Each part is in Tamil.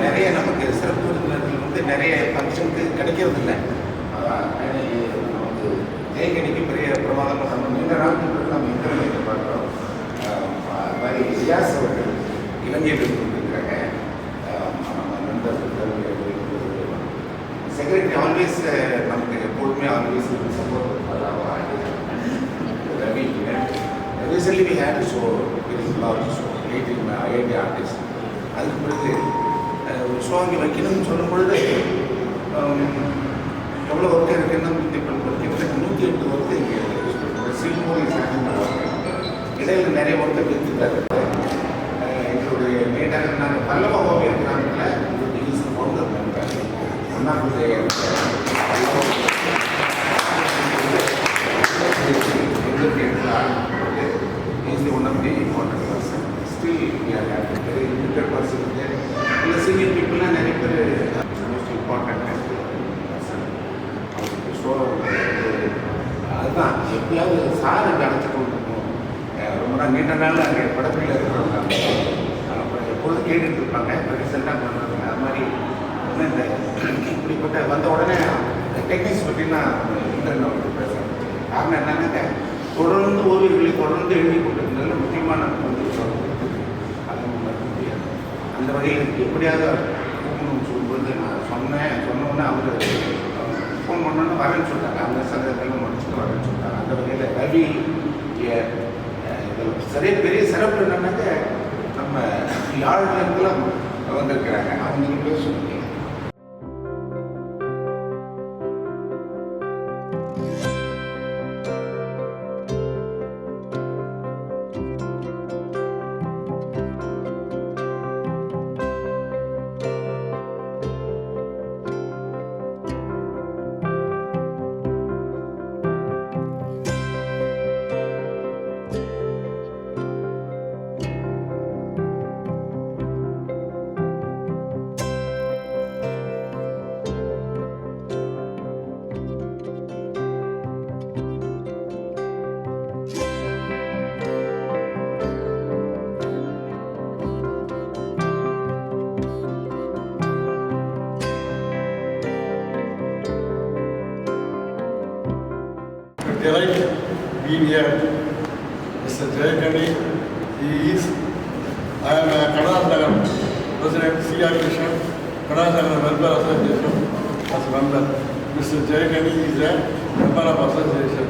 நிறைய நமக்கு சிறப்பு விருந்தினர்கள் வந்து நிறைய ஃபங்க்ஷனுக்கு கிடைக்கிறதில்லை. நமக்கு ஜெயகணிக்கு பெரிய பிரமாதமாக நம்ம நீண்ட நாட்களுக்கு நம்ம இந்த நிலையத்தை பார்க்குறோம். அது மாதிரி ரியாஸ் அவர்கள் இலங்கையில் இருந்திருக்கிறாங்க. நண்பர்கள் செக்ரட்டரி ஆல்வேஸ் நமக்கு எப்பொழுதுமே always support Ravi. Recently we had a show, very large show, 18 IIT artists. அதுக்கு பிறகு ஒரு ஷோ அங்கே வைக்கணும்னு சொல்லும் பொழுது எவ்வளோ ஒர்க் இருக்குன்னு கிட்டத்தட்ட 108 ஒர்க்கு இங்கே சில்மோரி இடையில் நிறைய ஒர்க்கை எடுத்துட்டாரு. எங்களுடைய மேட்டாக நாங்கள் பல்லவ ஓவியர் கிராமத்தில் ஃபவுண்டர் பண்ணுறாங்க. ஒன்றாவது is one of the important person. Still we are having very limited person there. The senior people are very most important person. So அதுதான் எப்படியாவது சார் அங்கே அழைச்சிட்டு வந்துருக்கோம். ரொம்ப நாள் நீண்ட நாள் அங்கே படப்பில் இருக்கிறவங்க அப்புறம் எப்பொழுதும் கேட்டுட்டு இருப்பாங்க. இப்போ ரீசெண்டாக பண்ணுறாங்க. அது மாதிரி இந்த இப்படிப்பட்ட வந்த உடனே டெக்னிக்ஸ் பற்றி நான் இன்டர்நெட் பேசுகிறேன். காரணம் என்னன்னாக்க தொடர்ந்து ஓவியர்களை தொடர்ந்து எழுதி கொண்டிருந்ததில் முக்கியமான வந்து அதை மறக்க முடியாது. அந்த வகையில் எப்படியாவது கூப்பிடணும்னு சொல்லும்போது நான் சொன்னோன்னே அவர் ஃபோன் பண்ணோன்னே வரேன்னு சொல்லிட்டாங்க. அந்த சந்தர்ப்பத்தில் முடிச்சுட்டு வரேன்னு சொல்லிட்டாங்க. அந்த வகையில் ரவி இதில் சரியா பெரிய சிறப்பு என்னன்னாக்க நம்ம யாழ்லேருந்துலாம் வந்திருக்கிறாங்க. அவங்க பேசுவாங்க. Delight being here, Mr. Jayakani. He is. I am a Karnataka President C.R. Krishnan, Karnataka Welfare Association as a member. Mr. Jayakani is a member of association.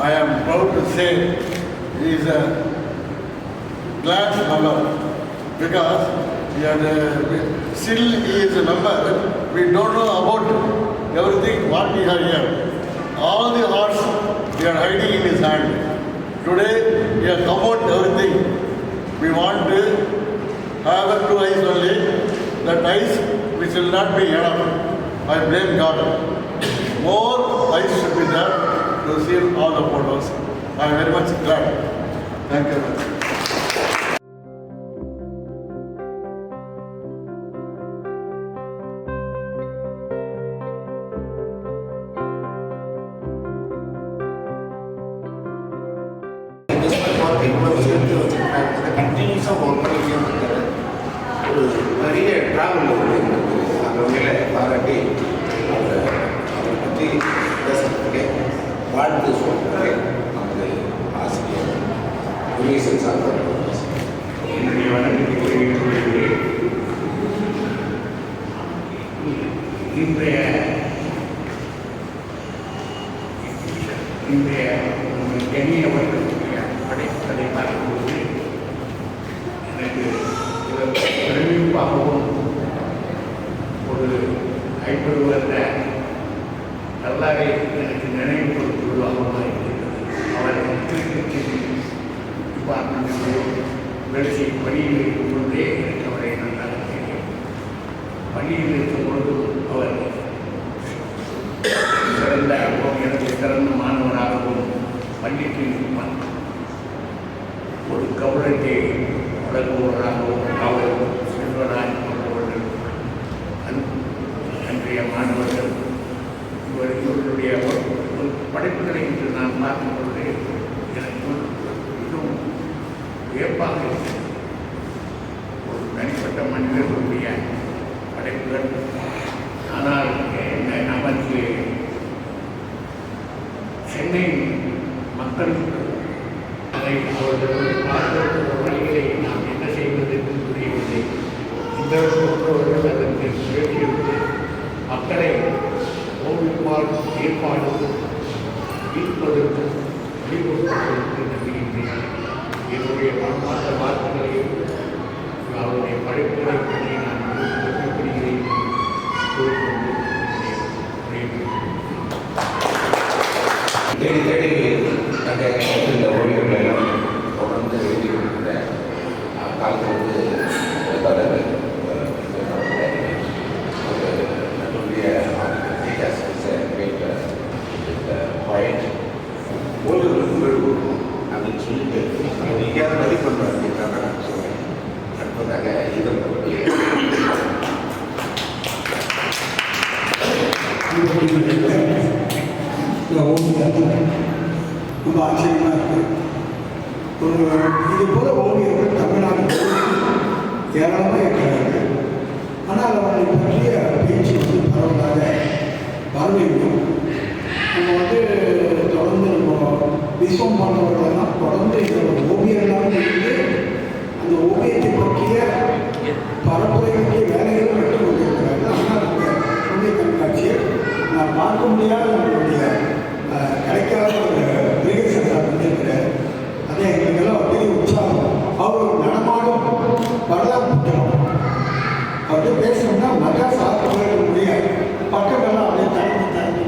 I am proud to say he is a glad member because still he is a member. We don't know about everything what we have here. All the arts we are hiding in his hand. Today we have come out everything. We want to have 2 eyes only. That eyes which will not be enough. I blame God. More eyes should be there to see all the photos. I am very much glad. Thank you very much. கண்டினியூஸாக ஒர்க் பண்ணிட்டு ஒரு நிறைய ட்ராவல் அந்த வகையில் பாராட்டி அவரை பற்றி பேசுகிறதுக்கு வாழ்த்து சொல்கிறதுக்கு நமது ஆசிரியர் குலேசன் சார் என்னுடைய வணக்கத்தை தெரிவித்துள்ளேன். இன்றைய எண்ணிய வட்டத்துடைய படைப்பதை பார்க்கும்போது எனக்கு பிரமிப்பாகவும் ஒரு 50 வருட வரலாறை எனக்கு நினைவுபடுத்துவதாகவும் இருக்கிறது. அவர் டிபார்ட்மெண்ட்டில் வேலை பணியில் இருக்கும் பொழுதே எனக்கு அவரை நன்றாக தெரியும். பணியில் இருக்கும் பொழுதும் அவர் சிறந்த மாணவராகவும் பள்ளிக்கு ஒரு கௌரவத்தை வழங்குவதாகவும் அவர் செல்வராஜ் போன்றவர்கள் அன்றைய மாணவர்கள் இவர்களுடைய படைப்புகளை இன்று நான் பார்க்கும் பொழுது எனக்கு மிகவும் வியப்பாக இருக்கிறது. ஒரு தனிப்பட்ட மனிதர்களுடைய செய்தவர். ஆனால் நமக்கு சென்னை மக்களுக்கு அதை அவர்களுடைய பார்வையான வழிகளை நாம் என்ன செய்வது என்று புரியவில்லை. இந்த போன்றவர்கள் அதற்கு முயற்சி எடுத்து மக்களை ஓவியப்பால் ஏற்பாடு ஈர்ப்பதற்கு வழிபடுத்துவதற்கு நம்புகின்றேன். என்னுடைய மனமார்ந்த வார்த்தைகளையும் அவருடைய படைப்புகளை பற்றி நான் குறிப்பிடுகிறேன் கூறிக்கொண்டு தேடி தேடி இந்த ஓவியங்களை எல்லாம் தொடர்ந்து எழுதி கொடுக்கிற காலத்தில் வந்து தொடர் நம்மளுடைய ஓவியர்களுக்கு அப்படின்னு சொல்லிட்டு எங்கேயாவது ரெடி பண்ணுறாங்க. அடுத்ததாக இதன் ரொம்ப ஆச்சரியமாக இருக்குது. இது போல ஓவியர்கள் தமிழ்நாடு ஏராளமாக இருக்கிறார்கள். ஆனால் அவர்களை பற்றிய பேச்சு வந்து பரவலாக வரவேற்கும். நம்ம வந்து தொடர்ந்து நம்ம விஸ்வம் போன்றவர்களெல்லாம் தொடர்ந்து எங்களோட ஓவியர்களாக இருந்து அந்த ஓவியத்தை பற்றிய பரப்புரைக்கு வேலைகளும் வெற்றி கொண்டிருக்கிறார்கள். ஆனால் இந்த ஓவிய கண்காட்சியை நான் பார்க்க முடியாத நம்மளுடைய கிடைக்காத ஒரு மிருகேசன் சார் வந்திருக்கிறார். அதே எங்களுக்கெல்லாம் பெரிய உற்சாகம். அவர் நடமாடும் வரலாறு புத்தகம். அவர்கிட்ட பேசணும்னா மெட்ராஸ் ஆசிரியர்களுடைய பக்கமெல்லாம் அப்படியே தரப்பு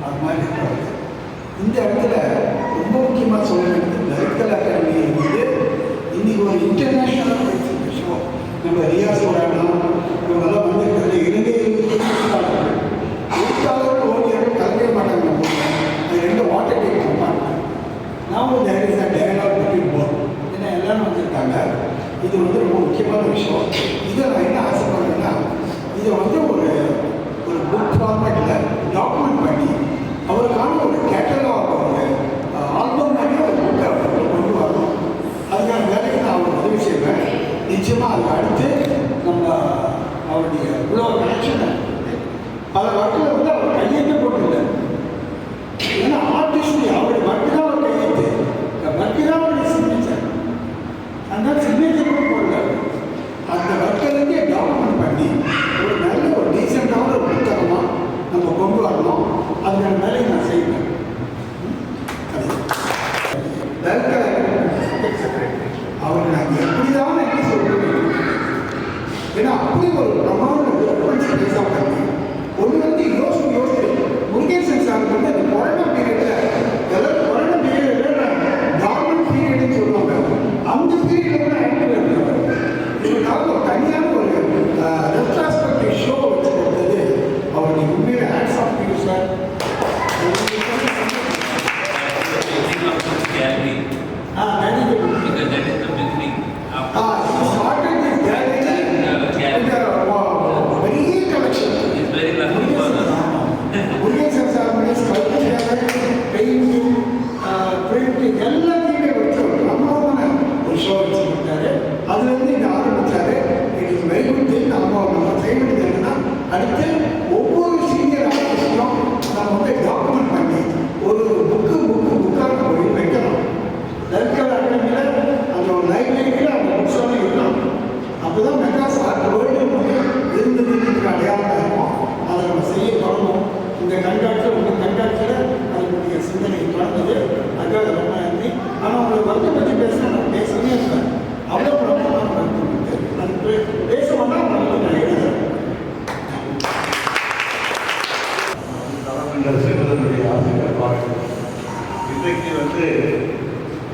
அது மாதிரி இருக்கிறாங்க. இந்த இடத்துல ரொம்ப முக்கியமாக சொல்ல வேண்டியது லலித் அகாடமி வந்து இன்னைக்கு ஒரு இன்டர்நேஷனல் விஷயம். நம்ம ரியாஸ் வராங்கன்னா இவங்கெல்லாம் வந்திருக்கிறது இலங்கையில் எழுத்தாளர்கள் ஓவியர்கள் கலக்கவே மாட்டாங்க. அது ரெண்டு வாட்டர் டேக் கம்பார்ட்மெண்ட். நாமும் there is a dialogue between both. ஏன்னா எல்லாரும் வந்திருக்காங்க. இது வந்து ரொம்ப முக்கியமான விஷயம். இதை நான் என்ன ஆசைப்படுறேன்னா இதை வந்து ஒரு புக் ஃபார்மேட்டில் டாக்குமெண்ட் பண்ணி அவருக்கான ஒரு கேட்டலாக் ஒரு ஆல்பம் பண்ணி ஒரு புக்கை கொண்டு வரணும். அதுக்கான வேலைக்கு நான் அவர் உதவி செய்வேன். நிச்சயமாக அதுக்கு அடுத்து நம்ம அவருடைய இவ்வளோ கனெக்ஷனை பல வர்க்கில் வந்து அவர் கையெழுத்து போட்டுள்ள. ஏன்னா ஆர்டிஸ்ட் அவருடைய வர்க்கு தான் அவர் கையெழுத்து, வர்க்கு தான் அவருடைய சிக்னேச்சர். அதனால் சிக்னேச்சர் கூட போடல. அந்த வர்க்கிலேருந்தே டாக்குமெண்ட் பண்ணி ஒரு நல்ல ஒரு டீசெண்டான ஒரு புத்தகமாக நம்ம கொண்டு வரணும். அதுக்கான வேலையை நான் செய்வேன். அவர் நான் எப்படிதான் எப்படி சொல்றேன். ஏன்னா அப்படி ஒரு பிரமாணம் பேசாம ஒன்று வந்து யோசிச்சு முருகேசன் சார் வந்து அந்த கொரோனா பீரியட்ல எல்லாரும் கொரோனா பீரியட்ல கவர்மெண்ட் பீரியட்னு சொல்லுவாங்க. அந்த பீரியட்ல இவருக்காக தனியான ஒரு ரெட்ராஸ்பெக்டிவ் ஷோ வச்சு கொடுத்தது அவருடைய உண்மையில ஹேண்ட்ஸ் ஆஃப் யூ சார். எல்லாத்தையுமே வச்சு ஒரு பிரமாதமான ஒரு ஷோ வச்சுருக்காரு. அதுலேருந்து இங்கே ஆரம்பித்தாரு. It is very good thing. நம்ம செய்ய வேண்டியது என்னன்னா அடுத்து ஒவ்வொரு சீனியர் ஆர்டிஸ்டும் நம்ம வந்து டாக்குமெண்ட் பண்ணி ஒரு புக்காக போய் வைக்கணும். லலித் அகாடமியில் அந்த ஒரு லைப்ரரியில் அந்த புக்ஸோடு இருக்கணும். அப்போ தான் மெட்ராஸ் ஆர்ட் வேர்ல்டு வந்து இருந்ததுக்கு அடையாளமாக இருக்கும். அதை நம்ம செய்ய தொடங்கும். இந்த கண்காட்சியில் உங்கள் கண்காட்சியில் அதனுடைய சிந்தனை தொடர்ந்தது. அதுக்காக ரொம்ப நன்றி. ஆனால் உங்களுக்கு வர்க்கை பற்றி பேசினா நான் பேசவே இல்லை. அவ்வளோ பிரபலமாக அது பேச வேண்டாம். நான் எழுதுறேன். செல்வதனுடைய ஆசிரியர் பார்க்கணும். இன்றைக்கு வந்து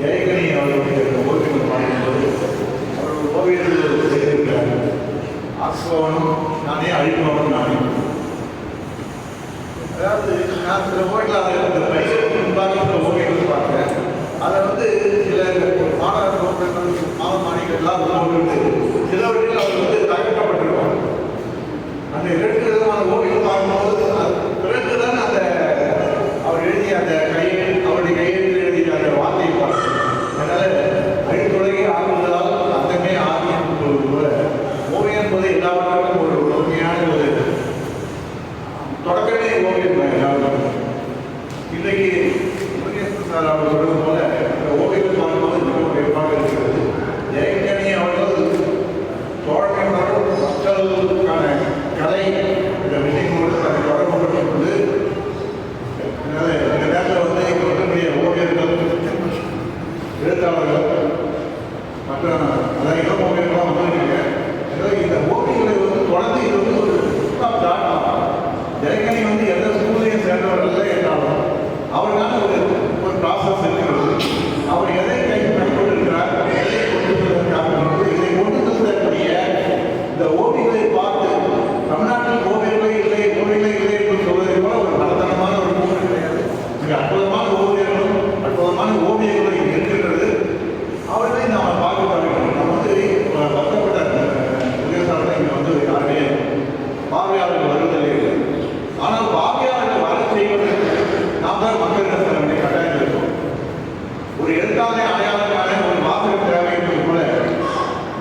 ஜெயகனி அவருடைய ஓவியங்கள் பார்க்கும்போது அவருடைய ஓவியர்கள் செய்திருக்கிறார்கள். ஆஸ்பவனும் நானே அழிப்பவனும் நானே. அதாவது நான் சில ஓவியங்கள் அந்த வயசுக்கு முன்பாக சில ஓவியங்கள் பார்க்குறேன். அதை வந்து சில மாணவர்கள் மாணவிகள்லாம் உருவாக்குறது சிலவற்றில் அவர் வந்து தகர்க்கப்பட்டிருப்பார். அந்த 2 விதமான ஓவியம் பார்க்கும்போது பிறகு தான் அந்த அவர் எழுதிய அந்த அவருடைய கையெழுத்து எழுதிய அந்த வார்த்தையை பார்க்கணும். அதனால் அழித்துலகை ஆகுவதால் அந்தமே ஆகிய ஓவியம் என்பது எல்லாவற்றுக்கும் ஒரு உண்மையான ஒரு பார்வையாளர்கள் வருவதில்லை. ஆனால் பார்வையாளர்கள் வர செய்வதற்கு நாம் தான் மக்களிடம் செல்ல வேண்டிய கட்டாயம் இருக்கும். ஒரு எழுத்தாளரை அடையாளமான ஒரு வாசகம் தேவை என்பது போல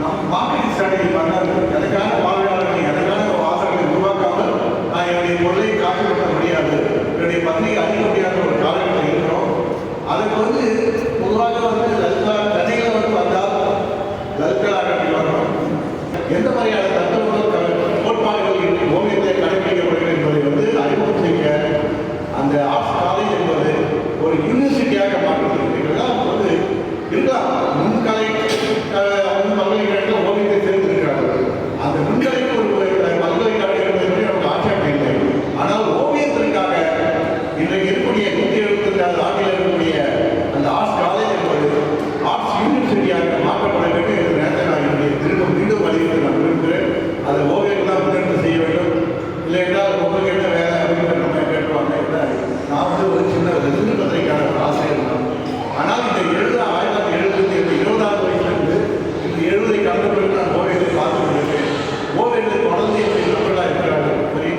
நம் மார்க்கெட்டிங் ஸ்ட்ராட்டஜி பண்ணாது. எனக்கான பார்வையாளர்களை எனக்கான வாசகங்களை உருவாக்காமல் நான் என்னுடைய பொருளை காட்சிப்படுத்த முடியாது, என்னுடைய பத்திரிகை அழிக்க முடியாத ஒரு காலகட்டத்தில் இருக்கிறோம். அதுக்கு பொதுவாக லலிதா சென்னையில் வந்தால் லலிதா வரணும். எந்த மாதிரியான தத்துவங்கள் கோட்பாடுகள் ஓவியத்தை கடைபிடிக்கப்படுகிறது என்பதை அறிமுகம் செய்ய அந்த ஆர்ட்ஸ் காலேஜ் என்பது ஒரு யூனிவர்சிட்டியாக மாற்றப்பட்டிருக்கிறது. இருக்கலாம் நுண்கலை பல்கலைக்கழகத்தில் ஓவியத்தை சேர்ந்திருக்கிறார்கள். அந்த நுண்கலைக்கு ஒரு பல்கலைக்கழகம் என்பதை நமக்கு ஆட்சேபம் இல்லை. ஆனால் ஓவியத்திற்காக இன்றைக்கு இருக்கக்கூடிய 176 ஆண்டில் இருக்கக்கூடிய அந்த ஆர்ட்ஸ் காலேஜ் என்பது ஆர்ட்ஸ் யூனிவர்சிட்டியாக மாற்றப்பட வேண்டும் என்ற நேரத்தை நான் என்னுடைய மீண்டும் வலியுறுத்தி நான் விரும்புகிறேன். அதை ஓவியர்கள்லாம் முன்னெடுத்து செய்ய வேண்டும். இல்லை என்றால் உங்களுக்கு என்ன வேலை அப்படின்னு நம்ம கேட்டுவாங்க. நான் ஒரு சின்ன ரெண்டு பத்திரிகைக்கான ஒரு ஆசிரியர் தான். ஆனால் இந்த 1970 வயசிலிருந்து இந்த 70 கடந்த பிறகு நான் ஓவியத்தை பார்த்து கொண்டிருக்கேன். ஓவியத்தை தொடர்ந்து என்னுடைய நண்பர்களாக இருக்கிறார்கள். சரி,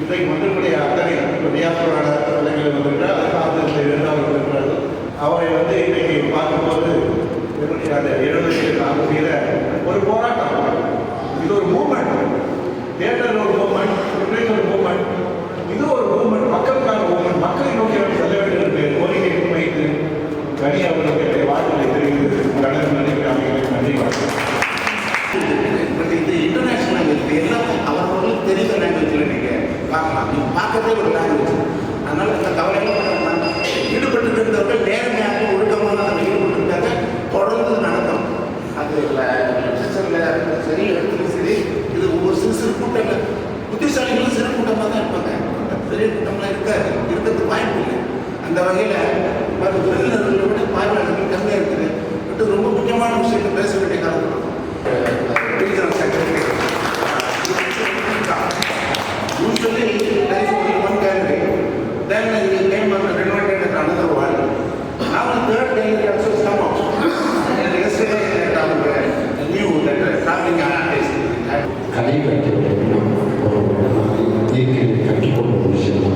இன்றைக்கு வந்திருக்கூடிய அத்தனை வியாசோட பிள்ளைகள் வந்திருக்கிறார். அதற்கு 2வது இருக்கிறார்கள். அவரை இன்றைக்கு பார்க்கும்போது என்னுடைய அந்த 70 நான் செய்கிற ஒரு போராட்டம். இது ஒரு மூவ்மெண்ட். தியேட்டர் ஒரு மூவ்மெண்ட், ஒரு மூவ்மெண்ட். இது ஒரு மூவ்மெண்ட், மக்களுக்கான மூவ்மெண்ட். மக்களை நோக்கி அவர் செல்ல வேண்டும் என்று கோரிக்கை முன்வைத்து கனி அவர்களுடைய வாழ்க்கையை தெரிவித்து கடல் நினைக்கிறார்கள். நன்றி. பட் இது இன்டர்நேஷனல் இருக்குது. எல்லாம் அவர்களுக்கு தெரிந்த லாங்குவேஜில் நீங்கள் பார்க்கலாம். நீங்கள் பார்க்கறதே ஒரு லாங்குவேஜ். அதனால் இந்த கவலைகள் ஈடுபட்டிருந்தவர்கள் நேர்மையாக ஒழுக்கமான அதில் ஈடுபட்டிருக்காங்க. தொடர்ந்து நடக்கும். அது லிட்ரேச்சரில் சரி, எழுத்துலையும் சரி, இது ஒவ்வொரு சிறு சிறு கூட்டங்கள். புத்திசாலிகளும் சிறு கூட்டமாக தான் இருப்பாங்க. பெரிய கூட்டம்லாம் இருக்காது, இருக்கிறதுக்கு வாய்ப்பு இல்லை. அந்த வகையில் விருந்தினர்களை விட பார்வையாளர்கள் கம்மியாக இருக்குது. பட் ரொம்ப முக்கியமான விஷயத்தை பேச வேண்டிய காலத்தில் regional secretary usually there is only one gallery. Then he came and renovated another one. Now the third gallery also has come out. And yesterday they knew that traveling artist கலை வைக்கிறோம். கற்றுக்கொள்ளும் விஷயம்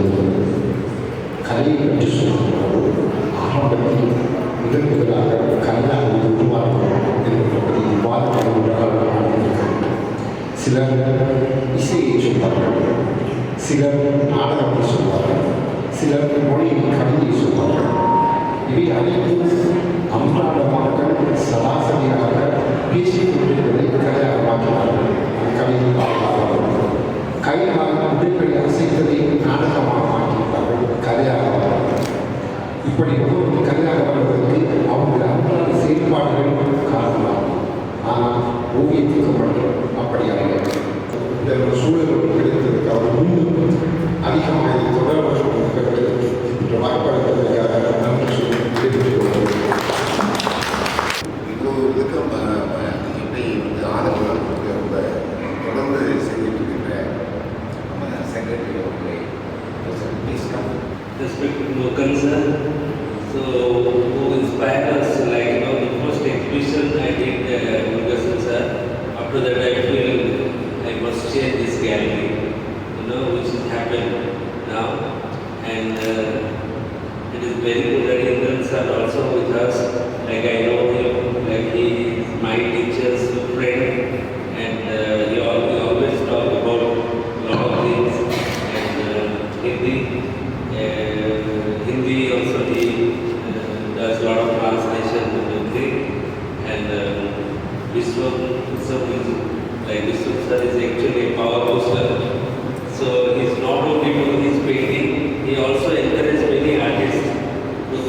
கலையை பற்றி சொல்லும்போது ஆரம்பத்தில் முதன்முதலாக கலையாக உருவாக்கணும் என்பதை விவாதப்படுவதாக சிலர் இசையை சொல்வார்கள், சிலர் நாடகத்தை சொல்வார்கள், சிலர் மொழியின் கலையை சொல்வார்கள். இவை அனைத்தும் அன்றாடமாக சராசரியாக பேசிக் கொண்டிருப்பதை கலையாக மாற்றினார்கள். கலையை பாதுகாப்பார்கள். கையால் உடைப்பை அசைத்ததை நாடகமாக மாற்றிவிட்டார்கள், கலையாக. இப்படி ஒவ்வொரு கலையாக வருவதற்கு அவர்கள் அன்றாட செயல்பாடுகள் காரணமாகும். ஆனால் ஓவியத்துக்கு மட்டும் அப்படி அல்ல. இந்த சூழல்கள் கிடைத்ததுக்கு அவர் இன்னும் அதிகமாக தொடர்பு வாய்ப்படுவதற்காக நன்றி சொல்லி தெரிவித்துக் கொள்கிறேன். இவ்வளோ இதுக்கும் எப்படி ஆதரவு ரொம்ப தொடர்ந்து செஞ்சுட்டு இருக்கிற நம்ம செக்ரட்டரி அவர்களை please come. Respected Mokan sir, so who inspired us, like the first exhibition I did Murugasan sir. After that I feel I must change this gallery, which has happened now, and it is very good that Indran sir also with us. Like I know him, like he is my teacher's friend, and we always talk about lot of things, and Hindi also he does a lot of translation to Hindi, and Vishwa sir is actually a power booster. So he's not only doing his painting, he also encourages many artists to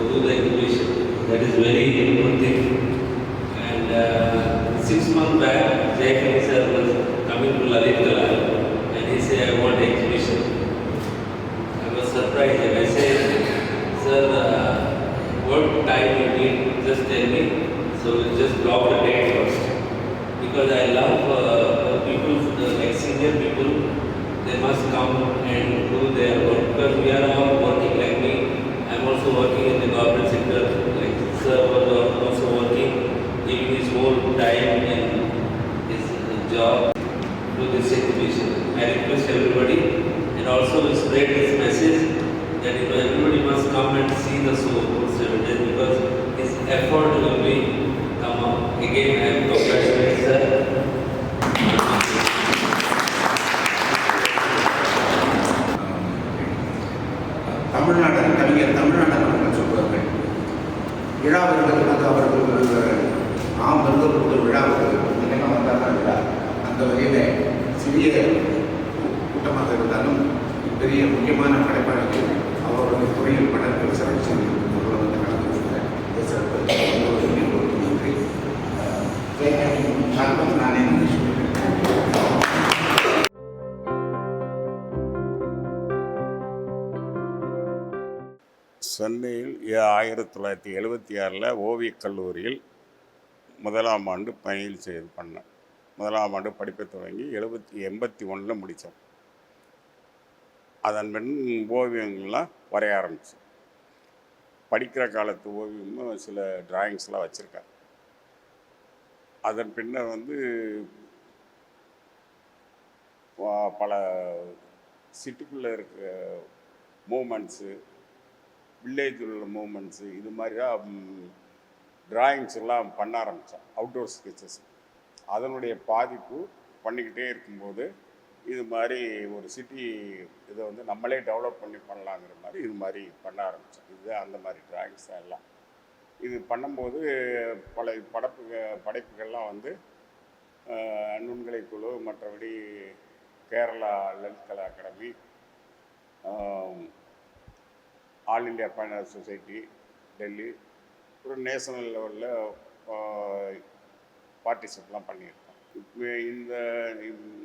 do the exhibition. That is very good thing. And 6 months back, Jayakani sir was coming to Lalit Kala, and he said, I want exhibition. I was surprised. And I said, sir, what time you need, just tell me. So we'll just block the date first. Because I love people, like senior people, they must come and do their work. Because we are all working like me. I'm also working in the government sector. Like sir was also working, giving his whole time and his job to this exhibition. I request also spread his message that everybody must come and see the Sports Heritage because his effort will be come up. Again, I am congratulating sir. Tamil Nadu கவிஞர் தமிழ்நாடு அவர்கள் சொல்வார்கள் விழாவர்கள் வந்து அவர்கள் நாம் வரும்போது விழாவுக்கு என்னென்ன வந்தாலும் விழா அந்த வகையில் சிறிய கூட்டமாக இருந்தாலும் பெரிய முக்கியமான படைப்பாளிகள் அவருடைய துறையில் படங்கள் சிறப்பு செய்திருக்கிறவர்கள் வந்து கலந்து கொண்ட சிறப்பு நன்றி. நான் என்ன சொல்கிறேன் சென்னையில் 1976 ஓவியக் கல்லூரியில் முதலாம் ஆண்டு பணியில் பண்ணேன். முதலாம் ஆண்டு படிப்பை தொடங்கி 81 முடித்தோம். அதன் பின் ஓவியங்கள்லாம் வரைய ஆரம்பித்தேன். படிக்கிற காலத்து ஓவியமும் சில டிராயிங்ஸ்லாம் வச்சுருக்கேன். அதன் பின்னர் வந்து பல சிட்டிக்குள்ளே இருக்க மூமெண்ட்ஸு, வில்லேஜில் உள்ள மூமெண்ட்ஸு, இது மாதிரி தான் டிராயிங்ஸ் எல்லாம் பண்ண ஆரம்பித்தேன். அவுட்டோர் ஸ்கெச்சஸ் அதனுடைய பாதிப்பு பண்ணிக்கிட்டே இருக்கும்போது இது மாதிரி ஒரு சிட்டி இதை வந்து நம்மளே டெவலப் பண்ணலாங்கிற மாதிரி இது மாதிரி பண்ண ஆரம்பித்தேன். இதுதான் அந்த மாதிரி டிராயிங்ஸ் தான் எல்லாம். இது பண்ணும்போது பல படைப்புகள்லாம் வந்து நுண்கலை குழு, மற்றபடி Kerala Lalit Kala academy, all India fine art society Delhi, ஒரு நேஷனல் லெவலில் பார்ட்டிசிபேட்லாம் பண்ணியிருக்கோம். இப்போ இந்த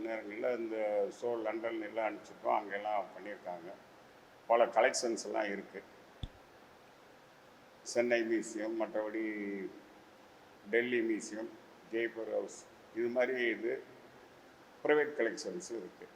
நேரங்களில் இந்த ஷோ லண்டன் எல்லாம் அனுப்பிச்சிருக்கோம், அங்கெல்லாம் பண்ணியிருக்காங்க. பல கலெக்ஷன்ஸ் எல்லாம் இருக்குது. சென்னை மியூசியம், மற்றபடி டெல்லி மியூசியம், ஜெய்ப்பூர் ஹவுஸ், இது மாதிரி இது ப்ரைவேட் கலெக்ஷன்ஸும் இருக்குது.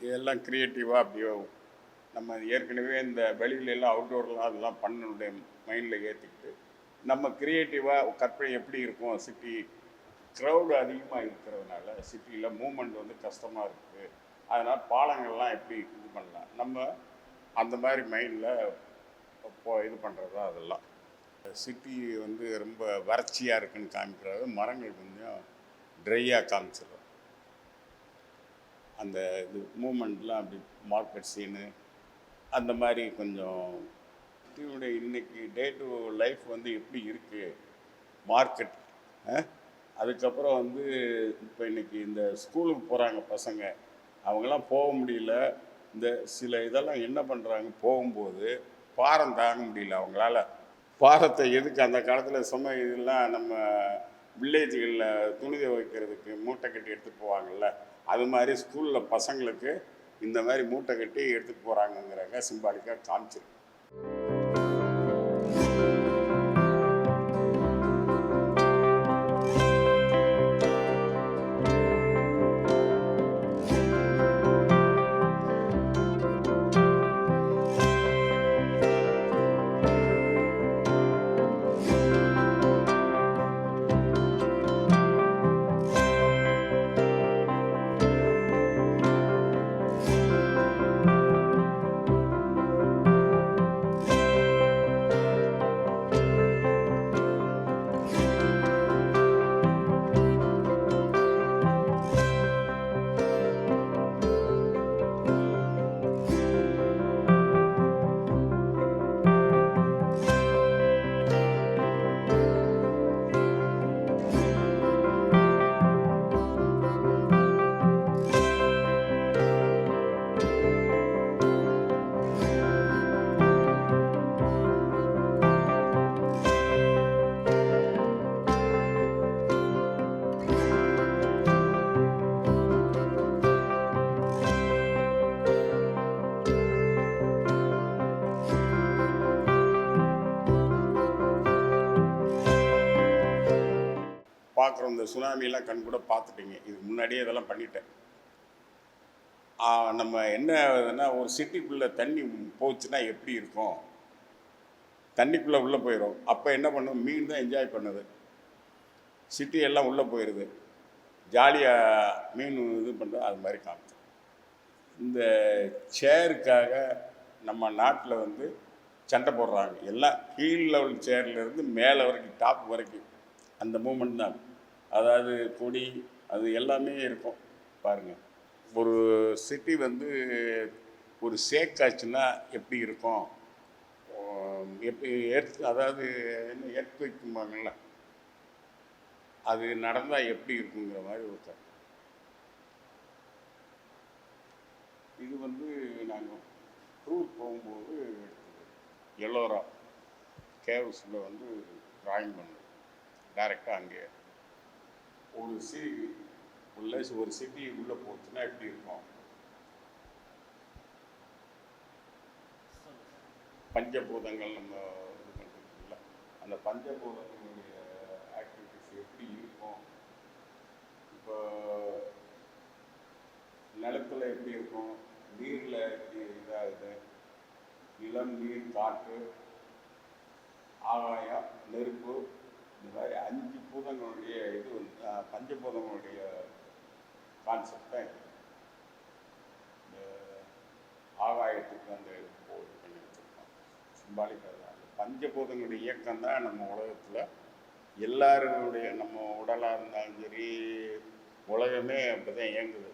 இதெல்லாம் க்ரியேட்டிவாக அப்படியே நம்ம ஏற்கனவே இந்த வெளியிலெல்லாம் அவுட்டோர்லாம் அதெல்லாம் பண்ணனுடைய மைண்டில் ஏற்றிக்கிட்டு நம்ம க்ரியேட்டிவாக கற்பனை எப்படி இருக்கும். சிட்டி க்ரௌடு அதிகமாக இருக்கிறதுனால சிட்டியில் மூமெண்ட் வந்து கஷ்டமாக இருக்குது. அதனால் பாலங்கள்லாம் எப்படி இது பண்ணலாம், நம்ம அந்த மாதிரி மைண்டில் இது பண்ணுறது தான் அதெல்லாம். சிட்டி வந்து ரொம்ப வறட்சியாக இருக்குதுன்னு காமிக்கிறது, மரங்கள் கொஞ்சம் ட்ரையாக காமிச்சிடும். அந்த இது மூமெண்ட்லாம் அப்படி மார்க்கெட் சீனு அந்த மாதிரி கொஞ்சம் சிட்டியோடைய இன்றைக்கி டே டு லைஃப் வந்து எப்படி இருக்குது மார்க்கெட். அதுக்கப்புறம் வந்து இப்போ இன்றைக்கி இந்த ஸ்கூலுக்கு போகிறாங்க பசங்க, அவங்கெல்லாம் போக முடியல. இந்த சில இதெல்லாம் என்ன பண்ணுறாங்க, போகும்போது பாரம் தாங்க முடியல அவங்களால. பாரத்தை எதுக்கு அந்த காலத்தில் சும்மா இதெல்லாம் நம்ம வில்லேஜுகளில் துணி துவைக்கிறதுக்கு மூட்டை கட்டி எடுத்துகிட்டு போவாங்கள்ல, அது மாதிரி ஸ்கூலில் பசங்களுக்கு இந்த மாதிரி மூட்டை கட்டி எடுத்துகிட்டு போகிறாங்கங்கிறாங்க, சிம்பாலிக்காக காமிச்சிருக்கு. பார்க்குறோம். இந்த சுனாமிலாம் கண் கூட பார்த்துட்டீங்க. இதுக்கு முன்னாடியே இதெல்லாம் பண்ணிட்டேன். நம்ம என்ன ஆகுதுன்னா, ஒரு சிட்டிக்குள்ளே தண்ணி போச்சுன்னா எப்படி இருக்கும்? தண்ணிக்குள்ளே உள்ளே போயிடும். அப்போ என்ன பண்ணும், மீன் தான் என்ஜாய் பண்ணுது. சிட்டி எல்லாம் உள்ளே போயிடுது, ஜாலியாக மீன் இது பண்ணுறது. அது மாதிரி காமிச்சு இந்த சேருக்காக நம்ம நாட்டில் வந்து சண்டை போடுறாங்க. எல்லாம் கீழ் லெவல் சேர்லேருந்து மேலே வரைக்கும், டாப் வரைக்கும் அந்த மூமெண்ட் தான். அதாவது கொடி அது எல்லாமே இருக்கும் பாருங்கள். ஒரு சிட்டி வந்து ஒரு ஷேக் ஆச்சுன்னா எப்படி இருக்கும், எப்படி அதாவது என்ன எர்த் வைக்கும்பாங்கள்ல, அது நடந்தால் எப்படி இருக்குங்கிற மாதிரி ஒரு இது வந்து நாங்கள் டூர் போகும்போது எல்லோரா கேவ்ஸில் வந்து ட்ராயிங் பண்ணோம். டைரெக்டாக அங்கே ஒரு சிட்டி உள்ளே போச்சுன்னா எப்படி இருக்கும். பஞ்சபூதங்கள் நம்ம இது பண்ணுறதுல அந்த பஞ்சபூதங்களுடைய ஆக்டிவிட்டிஸ் எப்படி இருக்கும். இப்போ நிலத்தில் எப்படி இருக்கும், நீரில் எப்படி இதாகுது, நிலம், நீர், காற்று, ஆகாயம், நெருப்பு, இந்த மாதிரி 5 பூதங்களுடைய இது வந்து பஞ்சபூதங்களுடைய கான்செப்ட் தான் இது. இந்த ஆகாயத்துக்கு அந்த இது பண்ணி வச்சுருக்கோம் சிம்பாலிக்காக. அந்த பஞ்சபூதங்களுடைய இயக்கம் தான் நம்ம உலகத்தில் எல்லாருடைய, நம்ம உடலாக இருந்தாலும் சரி, உலகமே அப்படி தான் இயங்குது.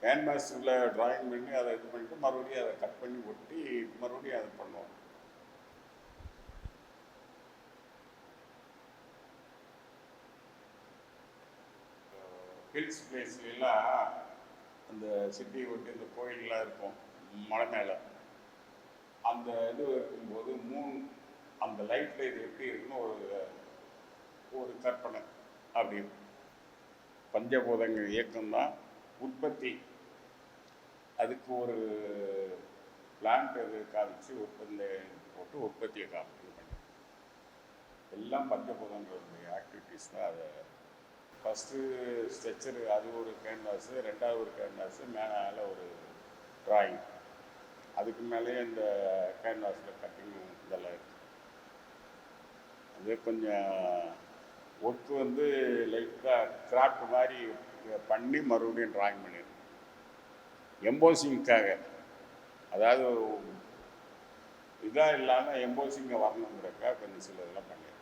கேன்வாஸில் ட்ராயிங் பண்ணி அதை இது பண்ணிட்டு மறுபடியும் அதை கட் பண்ணி ஒட்டி மறுபடியும் அதை பண்ணுவோம். ஹில்ஸ் பிளேஸ்லாம் அந்த சிட்டியை ஒட்டி இந்த கோயிலெலாம் இருக்கும் மலை மேலே. அந்த இது இருக்கும்போது அந்த லைட்டில் இது எப்படி இருக்குன்னு ஒரு கற்பனை. அப்படி பஞ்சபூதங்கள் இயக்கம்தான் உற்பத்தி. அதுக்கு ஒரு பிளான்ட் இது காமிச்சு போட்டு உற்பத்தியை காமிச்சு பண்ணி எல்லாம் பஞ்சபூதங்களுடைய ஆக்டிவிட்டீஸ் தான். அதை ஃபஸ்ட்டு ஸ்ட்ரெச்சரு, அது ஒரு கேன்வாஸு, 2வது ஒரு கேன்வாஸு, மேலே ஒரு ட்ராயிங், அதுக்கு மேலேயே இந்த கேன்வாஸில் கட்டிங் இதெல்லாம் இருக்குது. அது கொஞ்சம் ஒர்க்கு வந்து லைட்டாக கிராஃப்ட் மாதிரி பண்ணி மறுபடியும் ட்ராயிங் பண்ணிடுறேன் எம்போசிங்க்காக. அதாவது இதாக இல்லாமல் எம்போசிங்கை வரணுங்கிறக்காக கொஞ்சம் சில இதெல்லாம் பண்ணிடுறேன்.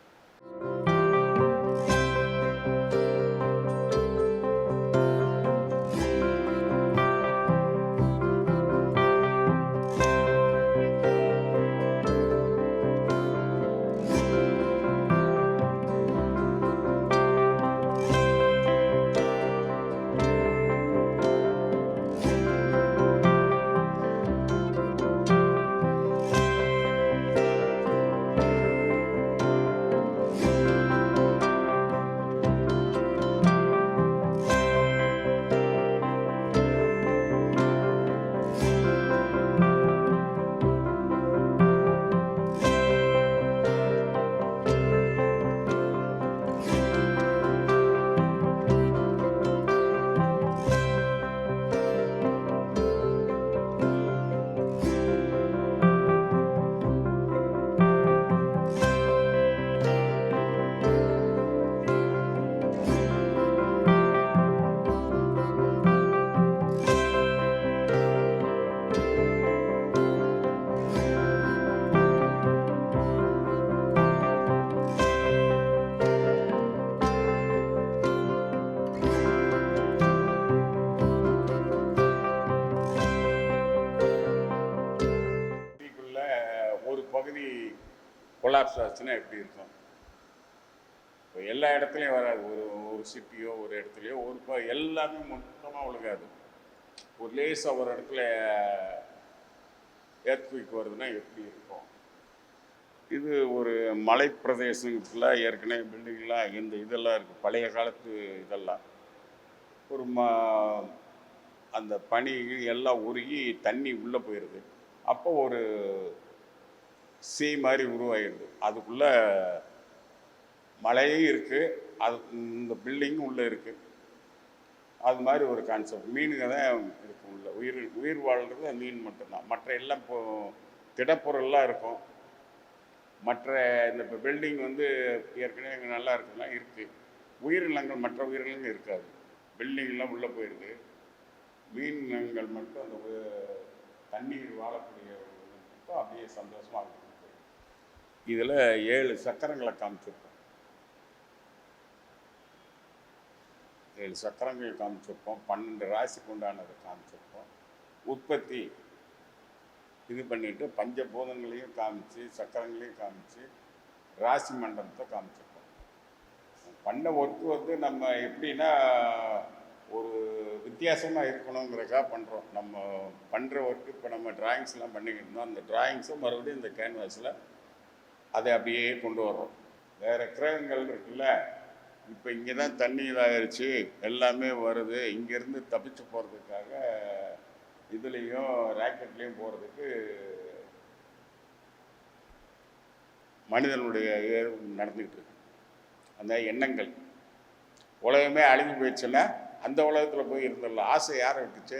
கொலாப்ஸ் ஆச்சுன்னா எப்படி இருக்கும். இப்போ எல்லா இடத்துலையும் வராது. ஒரு சிட்டியோ ஒரு இடத்துலையோ எல்லாமே மொத்தமாக ஒழுகாது. ஒரு லேசாக ஒரு இடத்துல எர்த்குயிக் வருதுன்னா எப்படி இருக்கும்? இது ஒரு மலை பிரதேசத்துல ஏற்கனவே பில்டிங்லாம் இதெல்லாம் இருக்குது, பழைய காலத்து இதெல்லாம். ஒரு அந்த பனி எல்லாம் உருகி தண்ணி உள்ளே போயிடுது. அப்போ ஒரு மாதிரி உருவாகிடுது. அதுக்குள்ளே மழையும் இருக்குது, அது இந்த பில்டிங்கும் உள்ளே இருக்குது. அது மாதிரி ஒரு கான்செப்ட். மீனுங்க தான் இருக்கும் உள்ள. உயிர் வாழ்கிறது மீன் மட்டும்தான். மற்ற எல்லாம் திடப்பொருள்லாம் இருக்கும். மற்ற இந்த இப்போ பில்டிங் வந்து ஏற்கனவே இங்கே நல்லா இருக்குலாம் இருக்குது. உயிரினங்கள் மற்ற உயிரினங்கள் இருக்காது. பில்டிங்லாம் உள்ளே போயிடுது. மீன்கள் மட்டும் அந்த தண்ணீர் வாழக்கூடிய மட்டும் அப்படியே சந்தோஷமாக இருக்கும். இதில் 7 சக்கரங்களை காமிச்சிருக்கோம். 7 சக்கரங்கள் காமிச்சிருப்போம். 12 ராசிக்கு உண்டானதை காமிச்சிருப்போம். உற்பத்தி இது பண்ணிவிட்டு பஞ்சபூதங்களையும் காமிச்சு, சக்கரங்களையும் காமிச்சு, ராசி மண்டலத்தை காமிச்சிருப்போம். பண்ண ஒர்க்கு வந்து நம்ம எப்படின்னா ஒரு வித்தியாசமாக இருக்கணுங்கிறக்காக பண்ணுறோம். நம்ம பண்ணுற ஒர்க்கு இப்போ நம்ம டிராயிங்ஸ்லாம் பண்ணிக்கிட்டு இருந்தோம். அந்த டிராயிங்ஸும் மறுபடியும் இந்த கேன்வாஸில் அதை அப்படியே கொண்டு வர்றோம். வேறு கிரகங்கள் இருக்குல்ல, இப்போ இங்கே தான் தண்ணி இதாகிருச்சு, எல்லாமே வருது. இங்கேருந்து தப்பிச்சு போகிறதுக்காக இதுலேயும் ராக்கெட்லேயும் போகிறதுக்கு மனிதனுடைய நடந்துக்கிட்டு இருக்கு. அந்த எண்ணங்கள் உலகமே அழிஞ்சு போயிடுச்சுன்னா அந்த உலகத்தில் போய் இருந்துடலாம். ஆசை யாரை விட்டுச்சு?